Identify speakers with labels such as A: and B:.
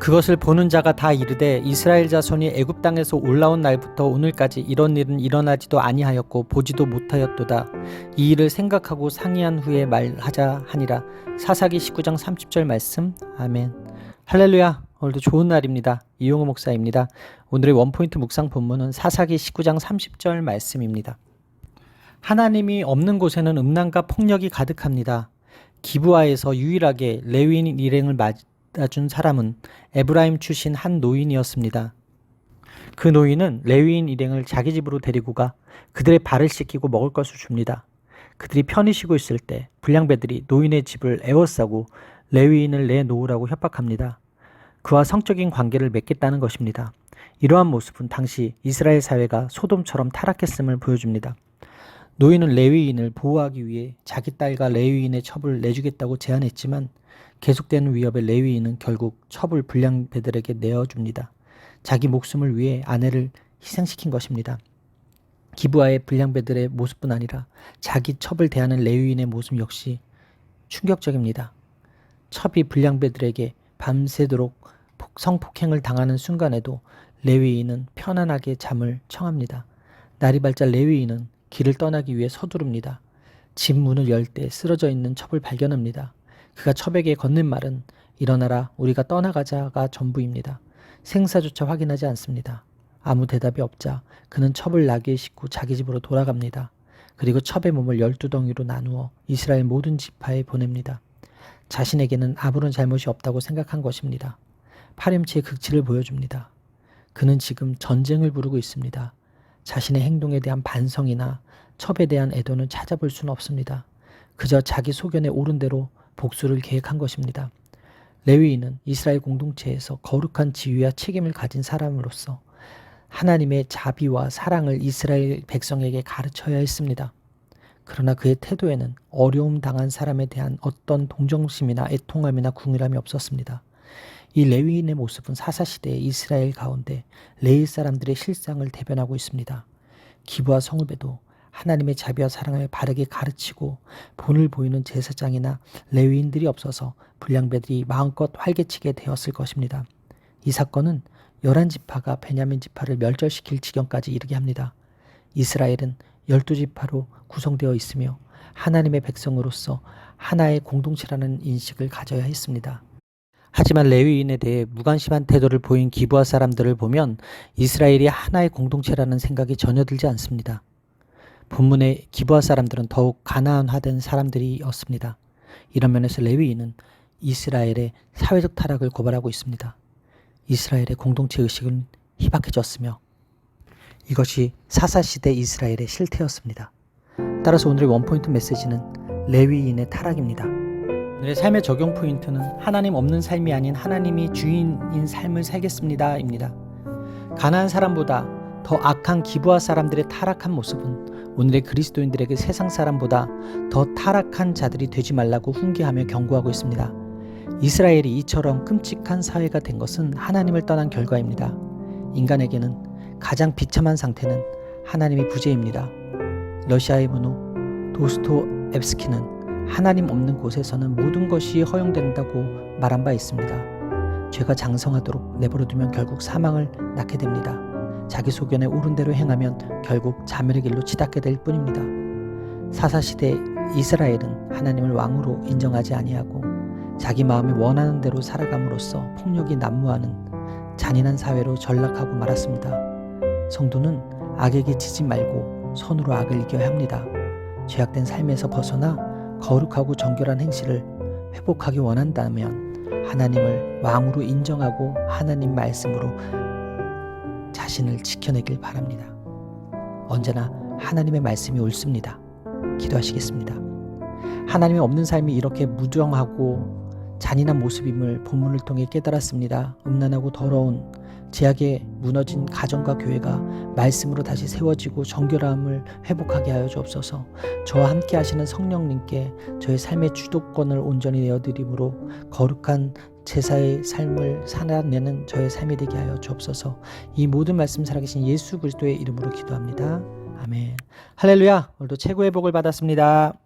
A: 그것을 보는 자가 다 이르되 이스라엘 자손이 애굽 땅에서 올라온 날부터 오늘까지 이런 일은 일어나지도 아니하였고 보지도 못하였도다. 이 일을 생각하고 상의한 후에 말하자 하니라. 사사기 19장 30절 말씀. 아멘. 할렐루야. 오늘도 좋은 날입니다. 이용호 목사입니다. 오늘의 원포인트 묵상 본문은 사사기 19장 30절 말씀입니다. 하나님이 없는 곳에는 음란과 폭력이 가득합니다. 기브아에서 유일하게 레위인 일행을 맞아준 사람은 에브라임 출신 한 노인이었습니다. 그 노인은 레위인 일행을 자기 집으로 데리고 가 그들의 발을 씻기고 먹을 것을 줍니다. 그들이 편히 쉬고 있을 때 불량배들이 노인의 집을 에워싸고 레위인을 내놓으라고 협박합니다. 그와 성적인 관계를 맺겠다는 것입니다. 이러한 모습은 당시 이스라엘 사회가 소돔처럼 타락했음을 보여줍니다. 노인은 레위인을 보호하기 위해 자기 딸과 레위인의 첩을 내주겠다고 제안했지만 계속되는 위협에 레위인은 결국 첩을 불량배들에게 내어줍니다. 자기 목숨을 위해 아내를 희생시킨 것입니다. 기브아의 불량배들의 모습뿐 아니라 자기 첩을 대하는 레위인의 모습 역시 충격적입니다. 첩이 불량배들에게 밤새도록 성폭행을 당하는 순간에도 레위인은 편안하게 잠을 청합니다. 날이 밝자 레위인은 길을 떠나기 위해 서두릅니다. 집 문을 열 때 쓰러져 있는 첩을 발견합니다. 그가 첩에게 건넨 말은 일어나라 우리가 떠나가자가 전부입니다. 생사조차 확인하지 않습니다. 아무 대답이 없자 그는 첩을 나귀에 싣고 자기 집으로 돌아갑니다. 그리고 첩의 몸을 12덩이로 나누어 이스라엘 모든 지파에 보냅니다. 자신에게는 아무런 잘못이 없다고 생각한 것입니다. 파렴치의 극치를 보여줍니다. 그는 지금 전쟁을 부르고 있습니다. 자신의 행동에 대한 반성이나 첩에 대한 애도는 찾아볼 수는 없습니다. 그저 자기 소견에 오른 대로 복수를 계획한 것입니다. 레위인은 이스라엘 공동체에서 거룩한 지위와 책임을 가진 사람으로서 하나님의 자비와 사랑을 이스라엘 백성에게 가르쳐야 했습니다. 그러나 그의 태도에는 어려움 당한 사람에 대한 어떤 동정심이나 애통함이나 궁일함이 없었습니다. 이 레위인의 모습은 사사시대의 이스라엘 가운데 레위 사람들의 실상을 대변하고 있습니다. 기브아 성읍에도 하나님의 자비와 사랑을 바르게 가르치고 본을 보이는 제사장이나 레위인들이 없어서 불량배들이 마음껏 활개치게 되었을 것입니다. 이 사건은 11지파가 베냐민 지파를 멸절시킬 지경까지 이르게 합니다. 이스라엘은 12지파로 구성되어 있으며 하나님의 백성으로서 하나의 공동체라는 인식을 가져야 했습니다. 하지만 레위인에 대해 무관심한 태도를 보인 기브아 사람들을 보면 이스라엘이 하나의 공동체라는 생각이 전혀 들지 않습니다. 본문의 기브아 사람들은 더욱 가나안화된 사람들이었습니다. 이런 면에서 레위인은 이스라엘의 사회적 타락을 고발하고 있습니다. 이스라엘의 공동체 의식은 희박해졌으며 이것이 사사시대 이스라엘의 실태였습니다. 따라서 오늘의 원포인트 메시지는 레위인의 타락입니다. 오늘의 삶의 적용 포인트는 하나님 없는 삶이 아닌 하나님이 주인인 삶을 살겠습니다 입니다. 가나안 사람보다 더 악한 기브아 사람들의 타락한 모습은 오늘의 그리스도인들에게 세상 사람보다 더 타락한 자들이 되지 말라고 훈계하며 경고하고 있습니다. 이스라엘이 이처럼 끔찍한 사회가 된 것은 하나님을 떠난 결과입니다. 인간에게는 가장 비참한 상태는 하나님의 부재입니다. 러시아의 문호 도스토옙스키는 하나님 없는 곳에서는 모든 것이 허용된다고 말한 바 있습니다. 죄가 장성하도록 내버려두면 결국 사망을 낳게 됩니다. 자기 소견에 옳은 대로 행하면 결국 자멸의 길로 치닫게 될 뿐입니다. 사사시대 이스라엘은 하나님을 왕으로 인정하지 아니하고 자기 마음이 원하는 대로 살아감으로써 폭력이 난무하는 잔인한 사회로 전락하고 말았습니다. 성도는 악에게 지지 말고 손으로 악을 이겨야 합니다. 죄악된 삶에서 벗어나 거룩하고 정결한 행실을 회복하기 원한다면 하나님을 왕으로 인정하고 하나님 말씀으로 자신을 지켜내길 바랍니다. 언제나 하나님의 말씀이 옳습니다. 기도하시겠습니다. 하나님이 없는 삶이 이렇게 무정하고 잔인한 모습임을 본문을 통해 깨달았습니다. 음란하고 더러운 죄악에 무너진 가정과 교회가 말씀으로 다시 세워지고 정결함을 회복하게 하여 주옵소서. 저와 함께 하시는 성령님께 저의 삶의 주도권을 온전히 내어드림으로 거룩한 제사의 삶을 살아내는 저의 삶이 되게 하여 주옵소서. 이 모든 말씀 살아계신 예수 그리스도의 이름으로 기도합니다. 아멘. 할렐루야. 오늘도 최고의 복을 받았습니다.